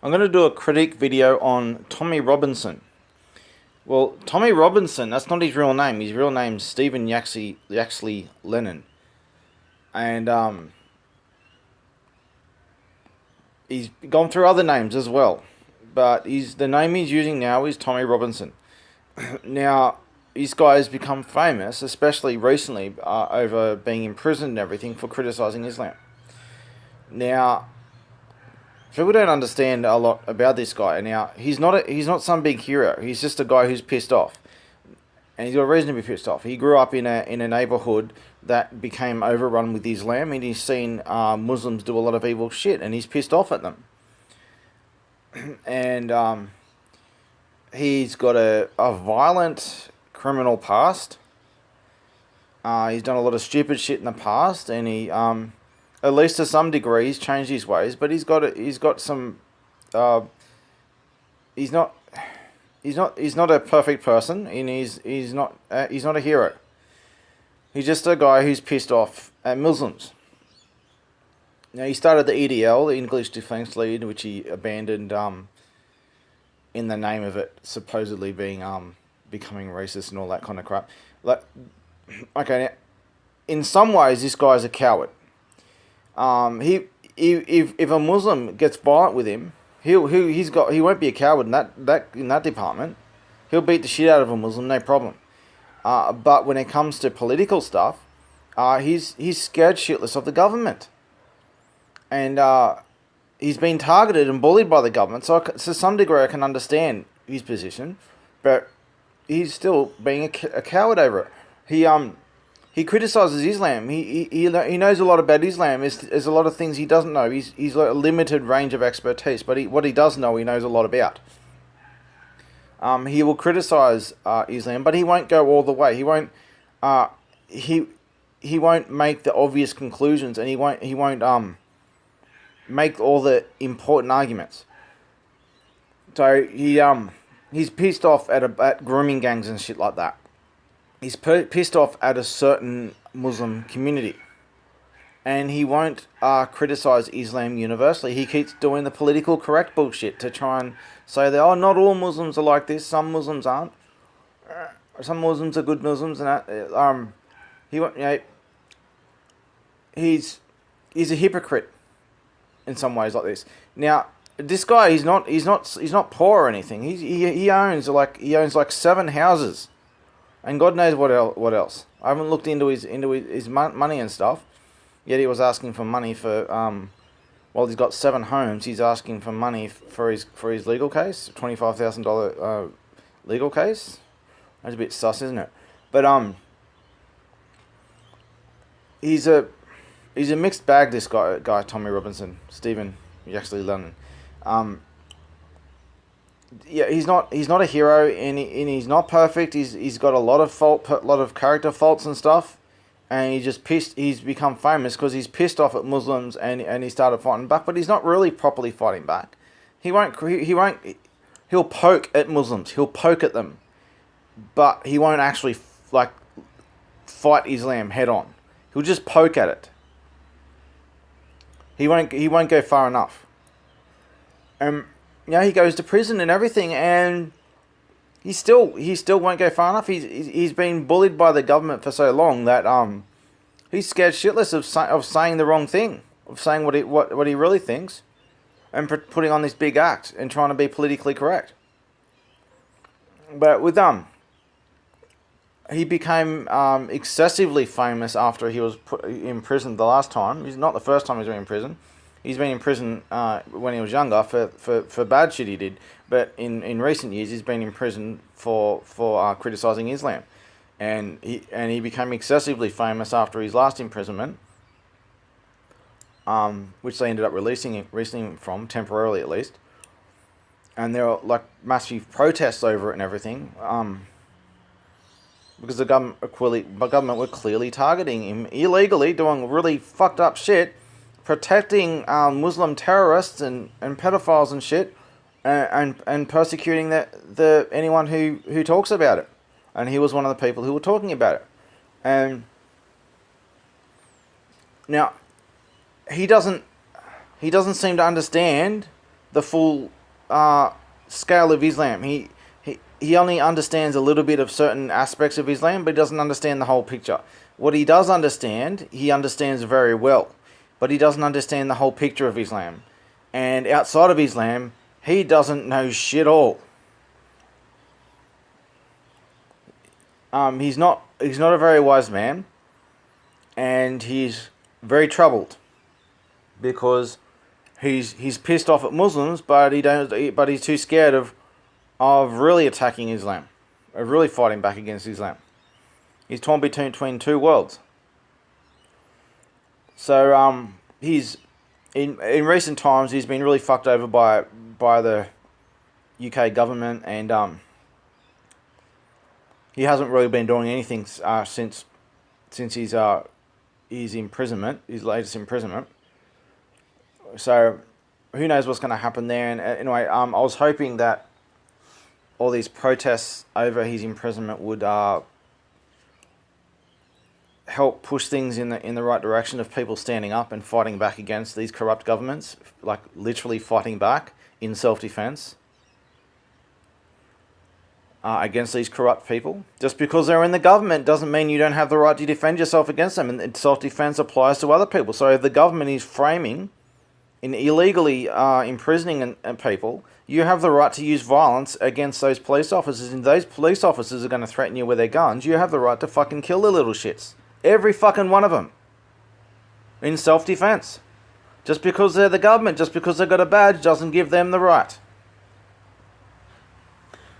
I'm going to do a critique video on Tommy Robinson. Well, Tommy Robinson, that's not his real name. His real name's Stephen Yaxley Lennon. And he's gone through other names as well. But the name he's using now is Tommy Robinson. Now, this guy has become famous, especially recently, over being imprisoned and everything for criticising Islam. Now, people don't understand a lot about this guy. Now, he's not some big hero. He's just a guy who's pissed off, and he's got a reason to be pissed off. He grew up in a neighborhood that became overrun with Islam, and he's seen Muslims do a lot of evil shit, and he's pissed off at them. And he's got a violent criminal past. He's done a lot of stupid shit in the past, and he at least to some degree, he's changed his ways, but he's got some. He's not a perfect person, and he's not a hero. He's just a guy who's pissed off at Muslims. Now, he started the EDL, the English Defence League, which he abandoned in the name of it supposedly being becoming racist and all that kind of crap. Okay, now, in some ways, this guy's a coward. If a Muslim gets violent with him, he won't be a coward in that department. He'll beat the shit out of a Muslim, no problem. But when it comes to political stuff, he's scared shitless of the government, and he's been targeted and bullied by the government. So to some degree, I can understand his position, but he's still being a coward over it. He criticises Islam. He knows a lot about Islam. There's a lot of things he doesn't know. He's got a limited range of expertise, but what he does know, he knows a lot about. He will criticise Islam, but he won't go all the way. He won't make the obvious conclusions, and he won't make all the important arguments. So he's pissed off at grooming gangs and shit like that. He's pissed off at a certain Muslim community, and he won't criticise Islam universally. He keeps doing the political correct bullshit to try and say that, not all Muslims are like this. Some Muslims aren't. Some Muslims are good Muslims, and that. He's a hypocrite in some ways like this. Now, this guy, he's not poor or anything. He owns like 7 houses. And God knows what else. I haven't looked into his money and stuff. Yet he was asking for money for he's got 7 homes. He's asking for money for his legal case, $25,000 legal case. That's a bit sus, isn't it? But he's a mixed bag. This guy Tommy Robinson, Stephen Yaxley Lennon. Yeah, he's not a hero, and he's not perfect. He's got a lot of character faults and stuff, and he's become famous because he's pissed off at Muslims, and he started fighting back. But he's not really properly fighting back. He'll poke at Muslims. He'll poke at them, but he won't actually fight Islam head on. He'll just poke at it. He won't go far enough. He goes to prison and everything, and he still won't go far enough. He's been bullied by the government for so long that he's scared shitless of saying the wrong thing, of saying what he really thinks, and putting on this big act and trying to be politically correct. But with he became excessively famous after he was put in prison the last time. It's not the first time he's been in prison. He's been in prison when he was younger for bad shit he did, but in recent years he's been in prison for criticising Islam, and he became excessively famous after his last imprisonment, which they ended up releasing him from temporarily at least, and there were massive protests over it and everything, because the government were clearly targeting him illegally, doing really fucked up shit. Protecting Muslim terrorists and pedophiles and shit, and persecuting anyone who talks about it, and he was one of the people who were talking about it. And now he doesn't seem to understand the full scale of Islam. He only understands a little bit of certain aspects of Islam, but he doesn't understand the whole picture. What he does understand, he understands very well, but he doesn't understand the whole picture of Islam. And outside of Islam, he doesn't know shit all. He's not a very wise man, and he's very troubled because he's pissed off at Muslims, but he's too scared of really attacking Islam, of really fighting back against Islam. He's torn between two worlds. So he's in recent times he's been really fucked over by the UK government, and he hasn't really been doing anything since his imprisonment, his latest imprisonment. So who knows what's going to happen there? And anyway, I was hoping that all these protests over his imprisonment would help push things in the right direction of people standing up and fighting back against these corrupt governments, like literally fighting back in self-defense against these corrupt people. Just because they're in the government doesn't mean you don't have the right to defend yourself against them, and self-defense applies to other people. So if the government is framing in illegally imprisoning people, you have the right to use violence against those police officers, and those police officers are going to threaten you with their guns. You have the right to fucking kill the little shits. Every fucking one of them. In self-defense. Just because they're the government, just because they've got a badge, doesn't give them the right.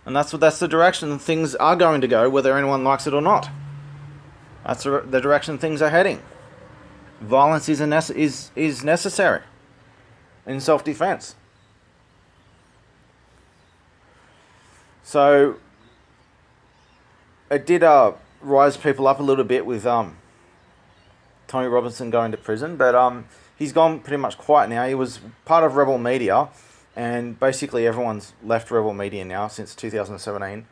And that's the direction things are going to go, whether anyone likes it or not. That's the direction things are heading. Violence is necessary in self-defense. So it did rise people up a little bit with Tommy Robinson going to prison, but he's gone pretty much quiet now. He was part of Rebel Media, and basically everyone's left Rebel Media now since 2017.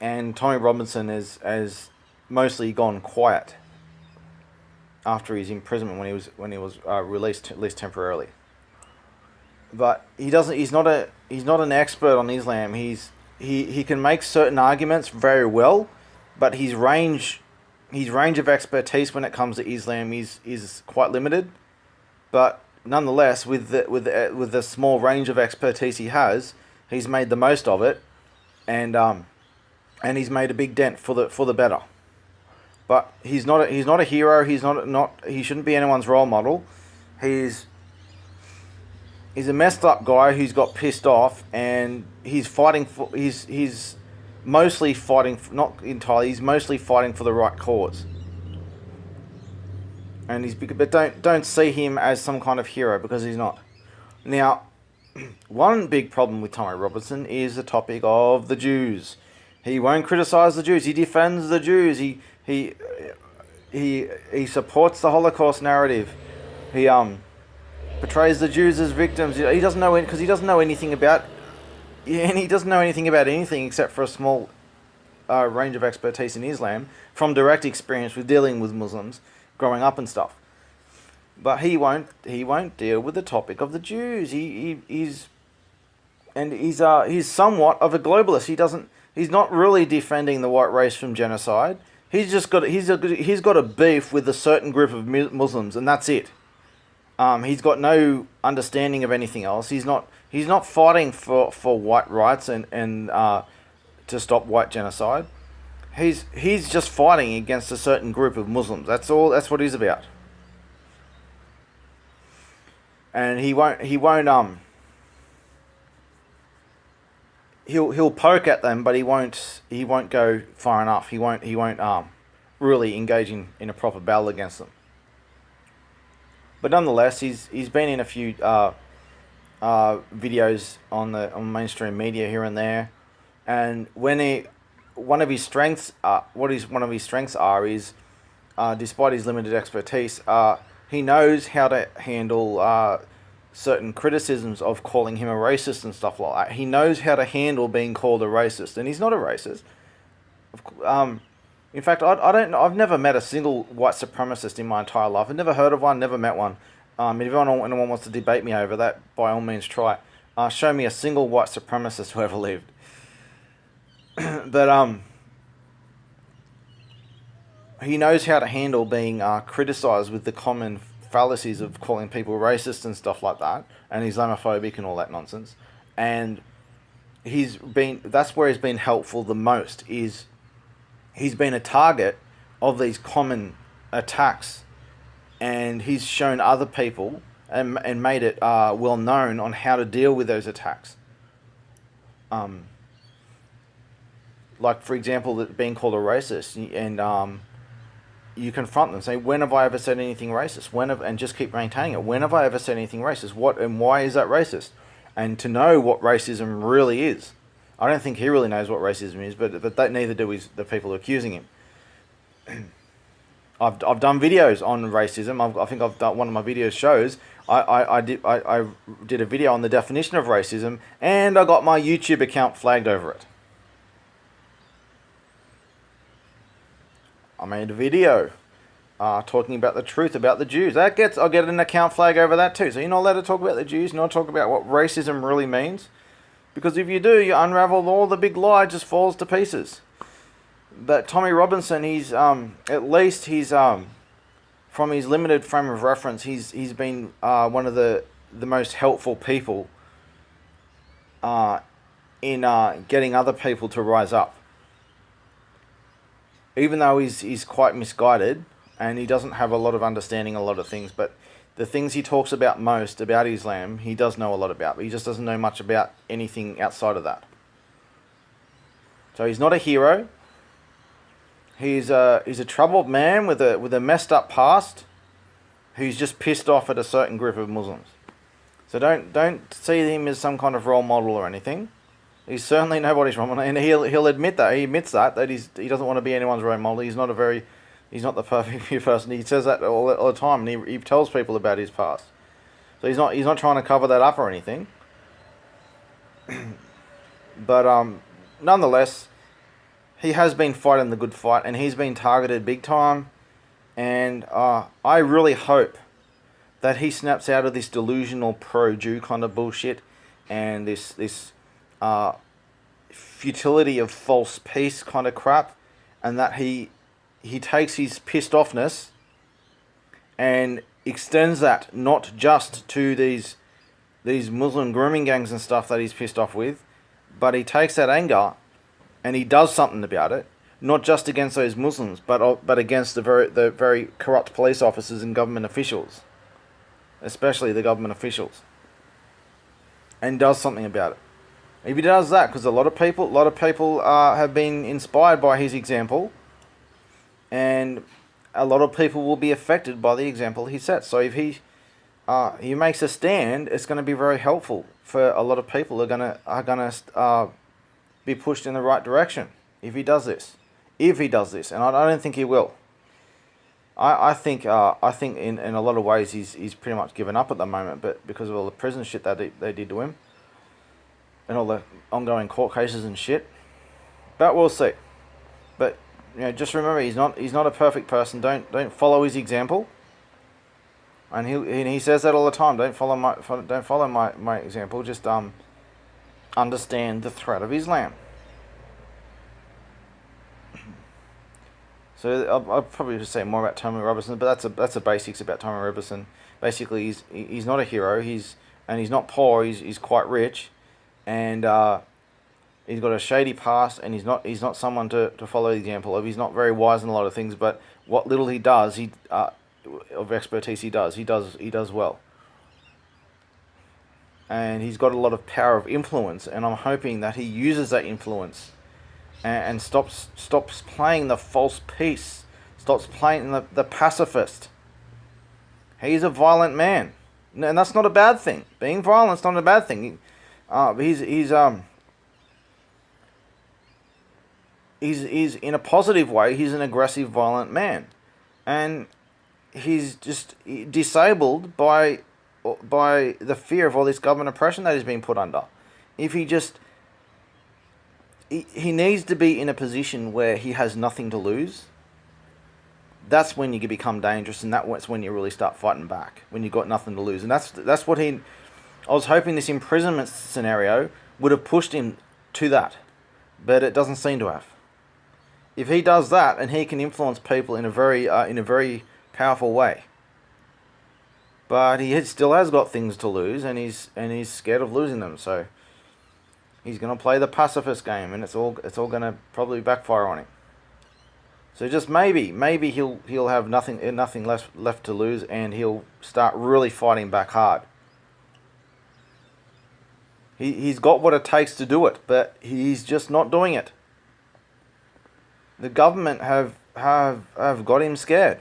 And Tommy Robinson has mostly gone quiet after his imprisonment when he was released, at least temporarily. But he's not an expert on Islam. He can make certain arguments very well, but his range of expertise when it comes to Islam is quite limited. But nonetheless, with the small range of expertise he has, he's made the most of it, and he's made a big dent for the better. But he's not a hero. He shouldn't be anyone's role model. He's a messed up guy who's got pissed off, and he's mostly fighting, not entirely, he's mostly fighting for the right cause. And but don't see him as some kind of hero, because he's not. Now, one big problem with Tommy Robinson is the topic of the Jews. He won't criticize the Jews. He defends the Jews. He supports the Holocaust narrative. He portrays the Jews as victims. He doesn't know because he doesn't know anything about. Yeah, and he doesn't know anything about anything except for a small range of expertise in Islam from direct experience with dealing with Muslims, growing up and stuff. But he won't deal with the topic of the Jews. He's somewhat of a globalist. He's not really defending the white race from genocide. He's got a beef with a certain group of Muslims, and that's it. He's got no understanding of anything else. He's not fighting for white rights and to stop white genocide. He's just fighting against a certain group of Muslims. That's all. That's what he's about. And he'll poke at them, but he won't go far enough. He won't really engage in a proper battle against them. But nonetheless, he's been in a few videos on mainstream media here and there, and one of his strengths is, despite his limited expertise, he knows how to handle certain criticisms of calling him a racist and stuff like that. He knows how to handle being called a racist, and he's not a racist. In fact, I've never met a single white supremacist in my entire life. I've never heard of one, never met one. If anyone wants to debate me over that, by all means try. Show me a single white supremacist who ever lived. But he knows how to handle being criticised with the common fallacies of calling people racist and stuff like that, and Islamophobic and all that nonsense. And that's where he's been helpful the most, is he's been a target of these common attacks, and he's shown other people and made it well known on how to deal with those attacks. Like, for example, being called a racist, and you confront them, say, when have I ever said anything racist? And just keep maintaining it. When have I ever said anything racist? What and why is that racist? And to know what racism really is. I don't think he really knows what racism is, but that neither do the people accusing him. I've done videos on racism. I think I've done one of my videos shows. I did a video on the definition of racism, and I got my YouTube account flagged over it. I made a video talking about the truth about the Jews. I'll get an account flag over that too. So you're not allowed to talk about the Jews, you're not talk about what racism really means. Because if you do, you unravel all the big lie, just falls to pieces. But Tommy Robinson, he's at least he's from his limited frame of reference, he's been one of the most helpful people in getting other people to rise up. Even though he's quite misguided and he doesn't have a lot of understanding a lot of things, but the things he talks about most about Islam, he does know a lot about, but he just doesn't know much about anything outside of that. So he's not a hero. He's a troubled man with a messed up past, who's just pissed off at a certain group of Muslims. So don't see him as some kind of role model or anything. He's certainly nobody's role model, and he'll admit that. He admits that he doesn't want to be anyone's role model. He's not the perfect person. He says that all the time, and he tells people about his past. So he's not trying to cover that up or anything. But nonetheless, he has been fighting the good fight, and he's been targeted big time. And I really hope that he snaps out of this delusional pro-Jew kind of bullshit and this futility of false peace kind of crap, and that he takes his pissed offness and extends that not just to these Muslim grooming gangs and stuff that he's pissed off with, but he takes that anger and he does something about it, not just against those Muslims, but against the very corrupt police officers and government officials, especially the government officials, and does something about it. If he does that, because a lot of people have been inspired by his example, and a lot of people will be affected by the example he sets. So if he makes a stand, it's going to be very helpful for a lot of people who are gonna be pushed in the right direction if he does this. And I don't think he will. I think in a lot of ways he's pretty much given up at the moment, but because of all the prison shit that they did to him, and all the ongoing court cases and shit. But we'll see. But just remember, he's not a perfect person. Don't follow his example. And he says that all the time. Don't follow my example. Just understand the threat of Islam. So I'll probably just say more about Tommy Robinson, but that's the basics about Tommy Robinson. Basically, he's not a hero. He's not poor. He's quite rich, and he's got a shady past, and he's not someone to follow the example of. He's not very wise in a lot of things, but what little he does, of expertise he does well. And he's got a lot of power of influence, and I'm hoping that he uses that influence and stops playing the false peace, stops playing the pacifist. He's a violent man, and that's not a bad thing. Being violent's not a bad thing. He's in a positive way. He's an aggressive, violent man, and he's just disabled by the fear of all this government oppression that he's been put under. If he needs to be in a position where he has nothing to lose, that's when you become dangerous, and that's when you really start fighting back, when you've got nothing to lose. And that's what he... I was hoping this imprisonment scenario would have pushed him to that, but it doesn't seem to have. If he does that, and he can influence people in a very powerful way, but he still has got things to lose, and he's scared of losing them. So he's going to play the pacifist game, and it's all going to probably backfire on him. So just maybe he'll have nothing left to lose, and he'll start really fighting back hard. He's got what it takes to do it, but he's just not doing it. The government have got him scared.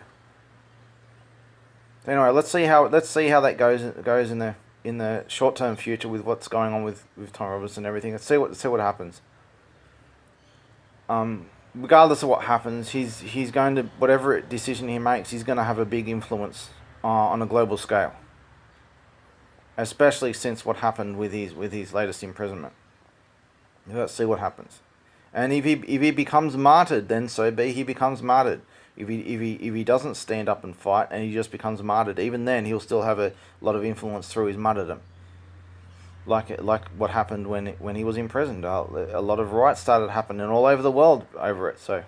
Anyway, let's see how that goes in the short term future with what's going on with Tom Robinson and everything. Let's see what happens. Regardless of what happens, he's going to, whatever decision he makes, he's going to have a big influence on a global scale. Especially since what happened with his latest imprisonment. Let's see what happens. And if he becomes martyred, then so be. He becomes martyred. If he doesn't stand up and fight, and he just becomes martyred, even then he'll still have a lot of influence through his martyrdom. Like what happened when he was imprisoned. A lot of riots started happening all over the world over it. So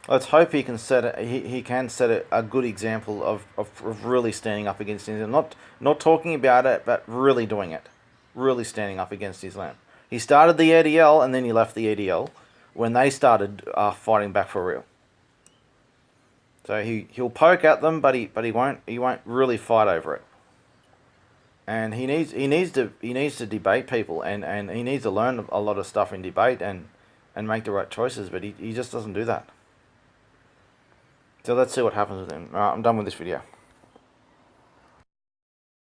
let's hope he can set a good example of really standing up against Islam. Not talking about it, but really doing it. Really standing up against Islam. He started the ADL, and then he left the ADL when they started fighting back for real. So he'll poke at them, but he won't really fight over it. And he needs to debate people, and he needs to learn a lot of stuff in debate and make the right choices, but he just doesn't do that. So let's see what happens with him. I'm done with this video.